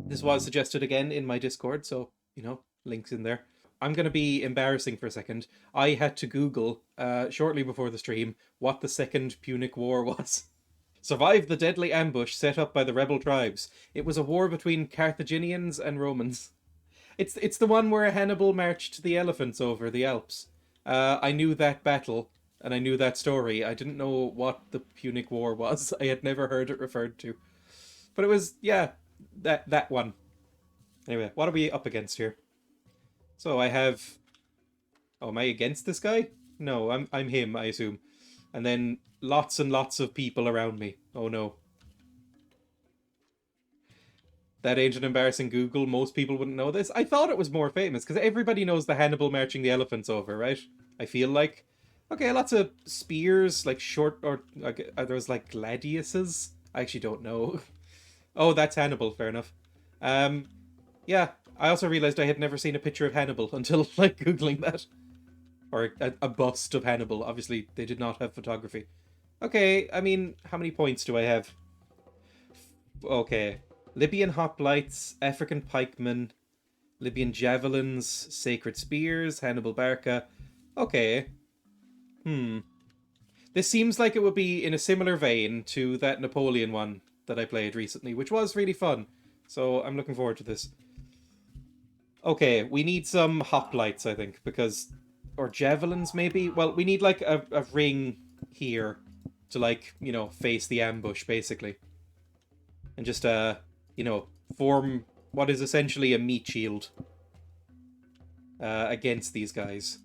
This was suggested again in my Discord, so, links in there. I'm going to be embarrassing for a second. I had to Google, shortly before the stream, what the Second Punic War was. Survived the deadly ambush set up by the rebel tribes. It was a war between Carthaginians and Romans. It's the one where Hannibal marched the elephants over the Alps. I knew that battle, and I knew that story. I didn't know what the Punic War was. I had never heard it referred to. But it was, yeah, that one. Anyway, what are we up against here? So I have... Oh, am I against this guy? No, I'm him, I assume. And then lots and lots of people around me. Oh no. That ain't an embarrassing Google. Most people wouldn't know this. I thought it was more famous, because everybody knows the Hannibal marching the elephants over, right? I feel like. Okay, lots of spears, like short, or like, are those like gladiuses? I actually don't know. Oh, that's Hannibal, fair enough. Yeah, I also realized I had never seen a picture of Hannibal until, like, Googling that. Or a bust of Hannibal. Obviously, they did not have photography. Okay, I mean, how many points do I have? Okay. Libyan hoplites, African pikemen, Libyan javelins, sacred spears, Hannibal Barca. Okay. This seems like it would be in a similar vein to that Napoleon one that I played recently, which was really fun. So I'm looking forward to this. Okay, we need some hoplites, I think, because... Or javelins, maybe? Well, we need, like, a ring here to, like, face the ambush, basically. And just, form what is essentially a meat shield against these guys.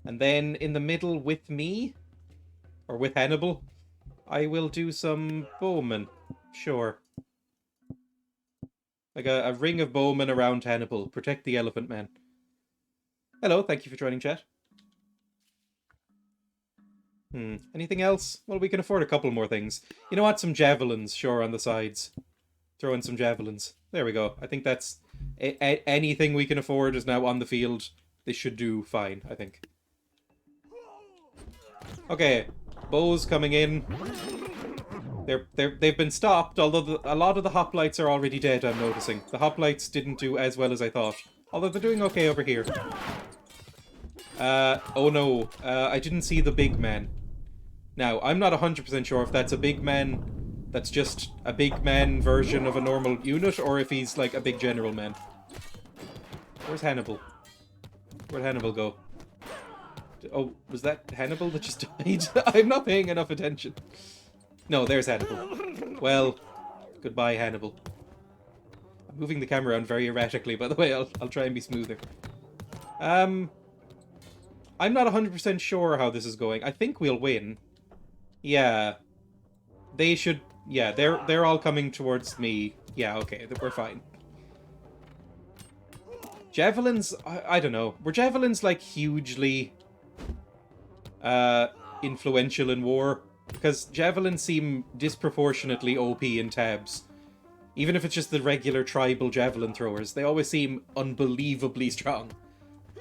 And then in the middle with me, or with Hannibal, I will do some bowmen. Sure. Like a ring of bowmen around Hannibal. Protect the elephant man. Hello, thank you for joining, chat. Anything else? Well, we can afford a couple more things. You know what? Some javelins, sure, on the sides. Throw in some javelins. There we go. I think that's... anything we can afford is now on the field. This should do fine, I think. Okay, bows coming in. They've been stopped, although a lot of the hoplites are already dead, I'm noticing. The hoplites didn't do as well as I thought. Although they're doing okay over here. Oh no. I didn't see the big man. Now, I'm not 100% sure if that's a big man that's just a big man version of a normal unit, or if he's like a big general man. Where's Hannibal? Where'd Hannibal go? Oh, was that Hannibal that just died? I'm not paying enough attention. No, there's Hannibal. Well, goodbye, Hannibal. I'm moving the camera around very erratically, by the way. I'll try and be smoother. I'm not 100% sure how this is going. I think we'll win. Yeah. They should... Yeah, they're all coming towards me. Yeah, okay, we're fine. Javelins... I don't know. Were javelins, like, hugely... influential in war? Because javelins seem disproportionately OP in tabs. Even if it's just the regular tribal javelin throwers, they always seem unbelievably strong.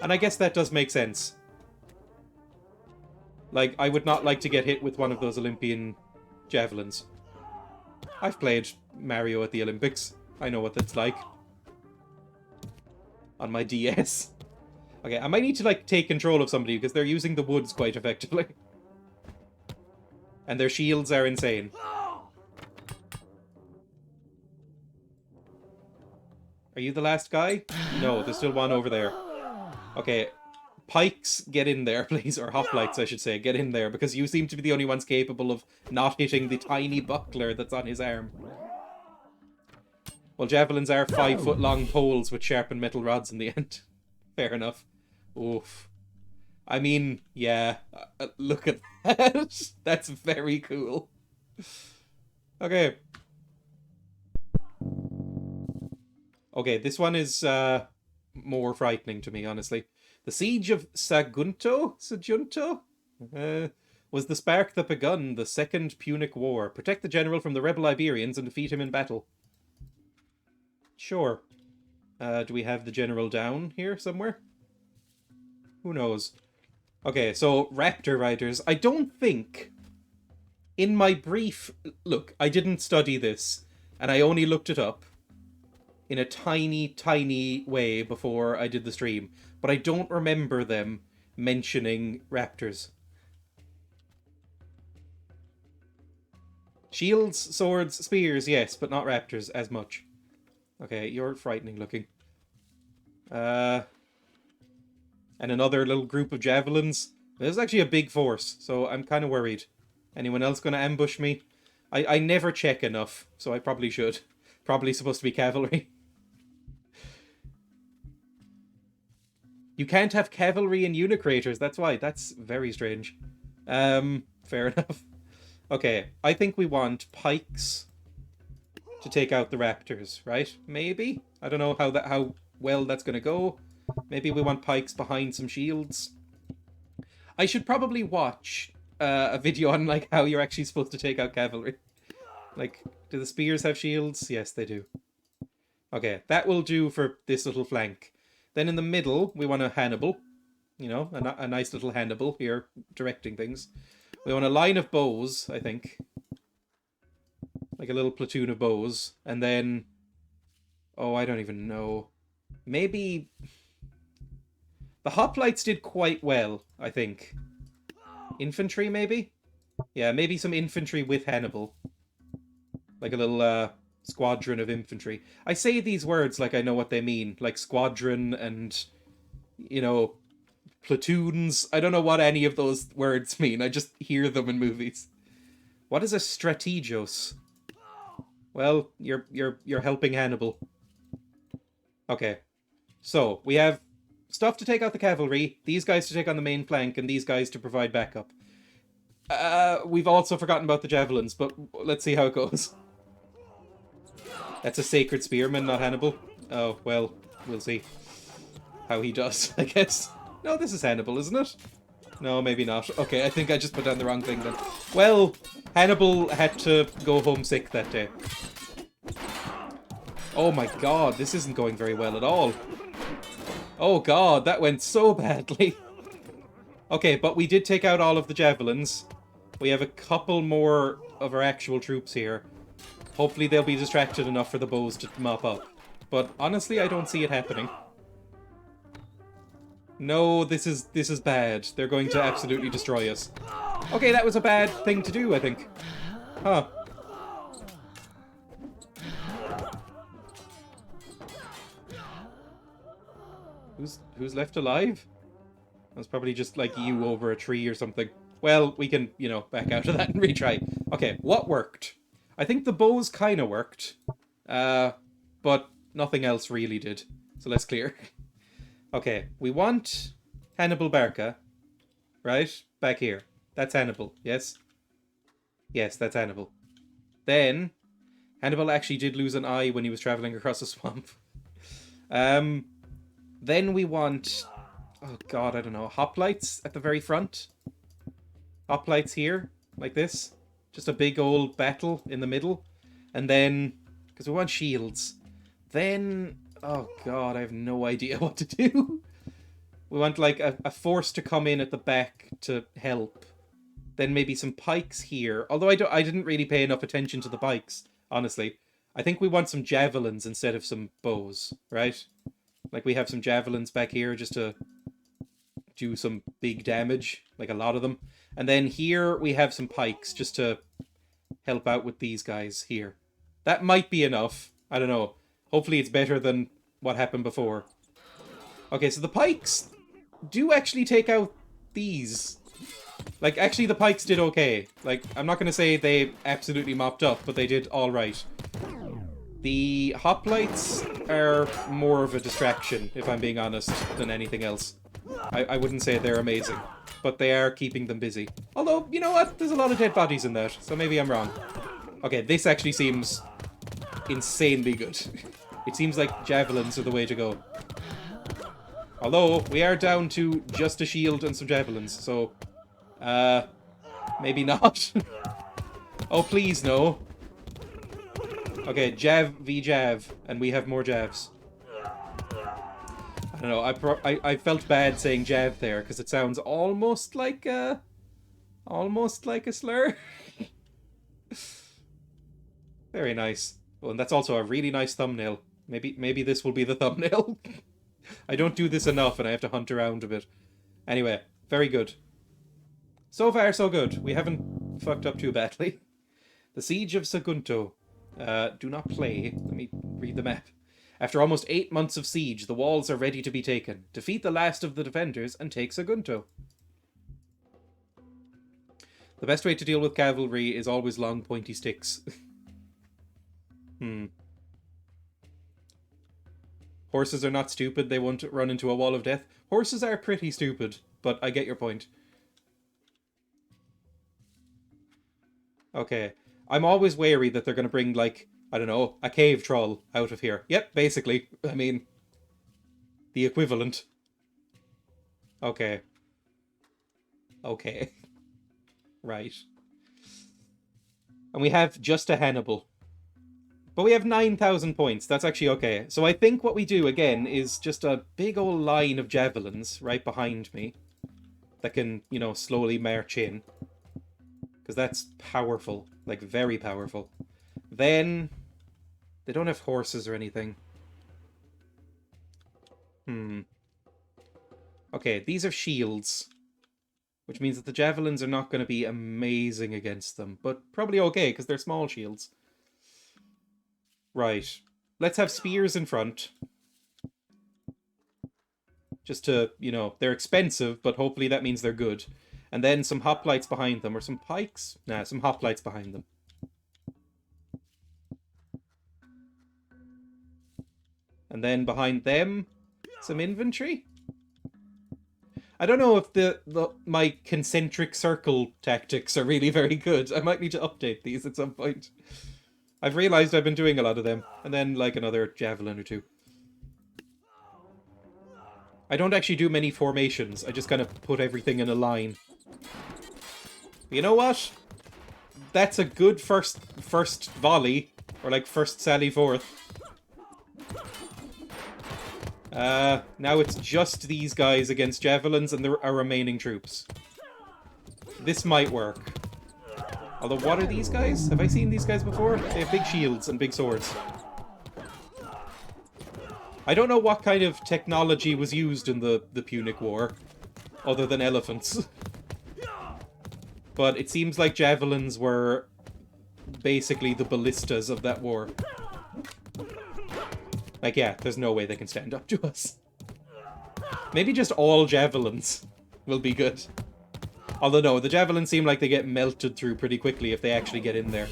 And I guess that does make sense. Like, I would not like to get hit with one of those Olympian javelins. I've played Mario at the Olympics. I know what that's like. On my DS. Okay, I might need to, like, take control of somebody, because they're using the woods quite effectively. And their shields are insane. Are you the last guy? No, there's still one over there. Okay, pikes, get in there, please. Or hoplites, I should say. Get in there, because you seem to be the only ones capable of not hitting the tiny buckler that's on his arm. Well, javelins are 5-foot-long poles with sharpened metal rods in the end. Fair enough. Oof. I mean, yeah, look at that. That's very cool. Okay. Okay, this one is more frightening to me, honestly. The siege of Sagunto was the spark that begun the Second Punic War. Protect the general from the rebel Iberians and defeat him in battle. Sure. Do we have the general down here somewhere? Who knows? Okay, so Raptor Riders. I don't think... In my brief... Look, I didn't study this. And I only looked it up in a tiny, tiny way before I did the stream. But I don't remember them mentioning raptors. Shields, swords, spears, yes, but not raptors as much. Okay, you're frightening looking. And another little group of javelins. There's actually a big force, so I'm kind of worried. Anyone else going to ambush me? I never check enough, so I probably should. Probably supposed to be cavalry. You can't have cavalry in Unicrators, that's why. That's very strange. Fair enough. Okay, I think we want pikes to take out the raptors, right? Maybe? I don't know how well that's going to go. Maybe we want pikes behind some shields. I should probably watch a video on like how you're actually supposed to take out cavalry. Like, do the spears have shields? Yes, they do. Okay, that will do for this little flank. Then in the middle, we want a Hannibal. You know, a nice little Hannibal here, directing things. We want a line of bows, I think. Like a little platoon of bows. And then... oh, I don't even know. Maybe... the hoplites did quite well, I think. Infantry, maybe? Yeah, maybe some infantry with Hannibal. Like a little squadron of infantry. I say these words like I know what they mean. Like squadron and, you know, platoons. I don't know what any of those words mean. I just hear them in movies. What is a strategos? Well, you're helping Hannibal. Okay. So, we have stuff to take out the cavalry, these guys to take on the main flank, and these guys to provide backup. We've also forgotten about the javelins, but let's see how it goes. That's a sacred spearman, not Hannibal. Oh, well, we'll see how he does, I guess. No, this is Hannibal, isn't it? No, maybe not. Okay, I think I just put down the wrong thing then. Well, Hannibal had to go home sick that day. Oh my god, this isn't going very well at all. Oh god, that went so badly. Okay, but we did take out all of the javelins. We have a couple more of our actual troops here. Hopefully they'll be distracted enough for the bows to mop up. But honestly, I don't see it happening. No, this is bad. They're going to absolutely destroy us. Okay, that was a bad thing to do, I think. Huh. Who's left alive? That's probably just like you over a tree or something. Well, we can, you know, back out of that and retry. Okay, what worked? I think the bows kind of worked. But nothing else really did. So let's clear. Okay, we want Hannibal Barca. Right? Back here. That's Hannibal, yes? Yes, that's Hannibal. Then, Hannibal actually did lose an eye when he was travelling across a swamp. Then we want... oh god, I don't know. Hoplites at the very front. Hoplites here, like this. Just a big old battle in the middle. And then... because we want shields. Then... oh god, I have no idea what to do. We want like a force to come in at the back to help. Then maybe some pikes here. Although I didn't really pay enough attention to the pikes, honestly. I think we want some javelins instead of some bows, right? Like we have some javelins back here just to do some big damage, like a lot of them. And then here we have some pikes just to help out with these guys here. That might be enough. I don't know. Hopefully it's better than what happened before. Okay, so the pikes do actually take out these. Like, actually the pikes did okay. Like, I'm not going to say they absolutely mopped up, but they did alright. The hoplites are more of a distraction, if I'm being honest, than anything else. I wouldn't say they're amazing, but they are keeping them busy. Although, you know what? There's a lot of dead bodies in that, so maybe I'm wrong. Okay, this actually seems insanely good. It seems like javelins are the way to go. Although, we are down to just a shield and some javelins, so... maybe not. Oh, please, no. Okay, jav v jav, and we have more javs. I don't know, I felt bad saying jav there, because it sounds almost like a slur. Very nice. Oh, and that's also a really nice thumbnail. Maybe this will be the thumbnail. I don't do this enough and I have to hunt around a bit. Anyway, very good. So far, so good. We haven't fucked up too badly. The Siege of Sagunto. Do not play. Let me read the map. After almost 8 months of siege, the walls are ready to be taken. Defeat the last of the defenders and take Sagunto. The best way to deal with cavalry is always long, pointy sticks. Horses are not stupid. They won't run into a wall of death. Horses are pretty stupid, but I get your point. Okay. I'm always wary that they're going to bring, like, I don't know, a cave troll out of here. Yep, basically. I mean, the equivalent. Okay. Okay. Right. And we have just a Hannibal. But we have 9,000 points. That's actually okay. So I think what we do, again, is just a big old line of javelins right behind me that can, you know, slowly march in. Because that's powerful. Like, very powerful. Then, they don't have horses or anything. Okay, these are shields. Which means that the javelins are not going to be amazing against them. But probably okay, because they're small shields. Right. Let's have spears in front. Just to, you know, they're expensive, but hopefully that means they're good. And then some hoplites behind them, or some pikes? Nah, some hoplites behind them. And then behind them, some infantry? I don't know if my concentric circle tactics are really very good. I might need to update these at some point. I've realised I've been doing a lot of them. And then, like, another javelin or two. I don't actually do many formations. I just kind of put everything in a line. But you know what? That's a good first volley. Or, like, first sally forth. Now it's just these guys against javelins and our remaining troops. This might work. Although, what are these guys? Have I seen these guys before? They have big shields and big swords. I don't know what kind of technology was used in the Punic War, other than elephants. But it seems like javelins were basically the ballistas of that war. Like, yeah, there's no way they can stand up to us. Maybe just all javelins will be good. Although no, the javelins seem like they get melted through pretty quickly if they actually get in there.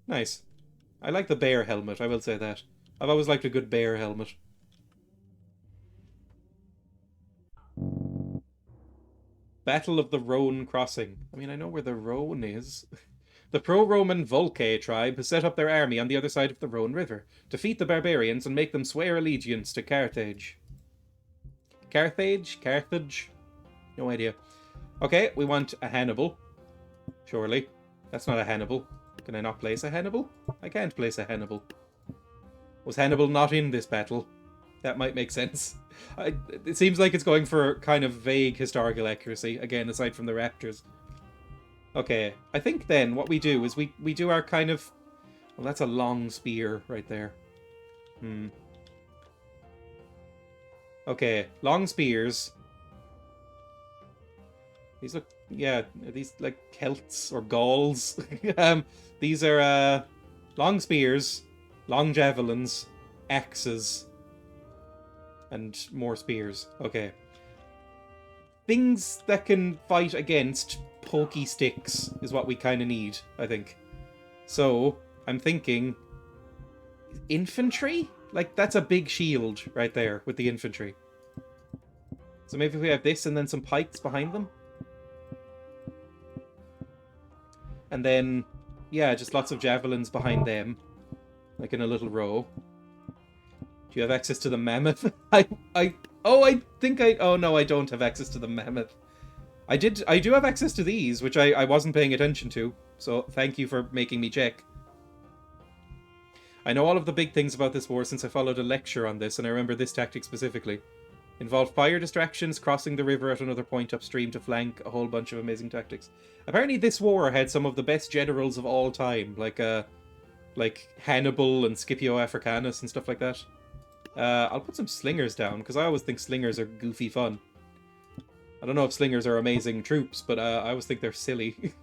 Nice. I like the bear helmet, I will say that. I've always liked a good bear helmet. Battle of the Rhone Crossing. I mean, I know where the Rhone is. The pro-Roman Volcae tribe has set up their army on the other side of the Rhone River. Defeat the barbarians and make them swear allegiance to Carthage. Carthage? Carthage? No idea. Okay, we want a Hannibal. Surely. That's not a Hannibal. Can I not place a Hannibal? I can't place a Hannibal. Was Hannibal not in this battle? That might make sense. It seems like it's going for kind of vague historical accuracy, again, aside from the raptors. Okay, I think then what we do is we do our kind of... Well, that's a long spear right there. Okay, long spears. These look... Yeah, are these like Celts or Gauls? These are long spears, long javelins, axes, and more spears. Okay. Things that can fight against pokey sticks is what we kind of need, I think. So, I'm thinking... Infantry? Like, that's a big shield right there with the infantry. So maybe if we have this and then some pikes behind them? And then, yeah, just lots of javelins behind them. Like in a little row. Do you have access to the mammoth? Oh no, I don't have access to the mammoth. I do have access to these, which I wasn't paying attention to. So thank you for making me check. I know all of the big things about this war since I followed a lecture on this, and I remember this tactic specifically. Involved fire distractions, crossing the river at another point upstream to flank, a whole bunch of amazing tactics. Apparently this war had some of the best generals of all time, like like Hannibal and Scipio Africanus and stuff like that. I'll put some slingers down, because I always think slingers are goofy fun. I don't know if slingers are amazing troops, but I always think they're silly.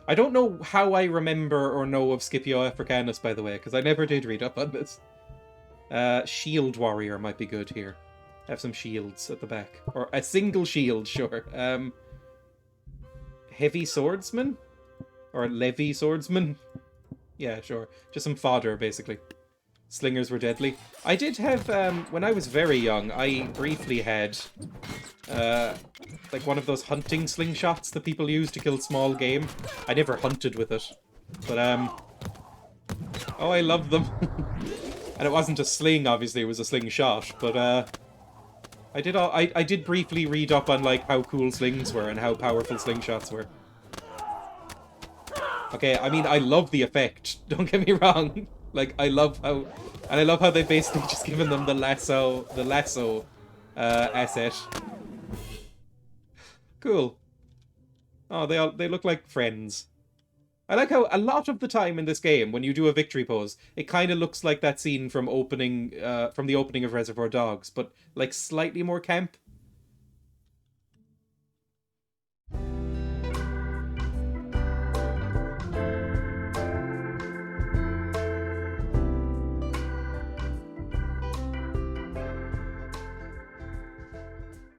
I don't know how I remember or know of Scipio Africanus, by the way, because I never did read up on this. Shield warrior might be good here. Have some shields at the back. Or a single shield, sure. Heavy swordsman? Or levy swordsman? Yeah, sure. Just some fodder, basically. Slingers were deadly. I did have, when I was very young, I briefly had, like one of those hunting slingshots that people use to kill small game. I never hunted with it. But, oh, I love them. And it wasn't a sling, obviously, it was a slingshot. But, I did briefly read up on, like, how cool slings were and how powerful slingshots were. Okay, I mean, I love the effect. Don't get me wrong. Like, I love how they've basically just given them the lasso asset. Cool. Oh, they look like friends. I like how a lot of the time in this game, when you do a victory pose, it kind of looks like that scene from the opening of Reservoir Dogs, but like slightly more camp.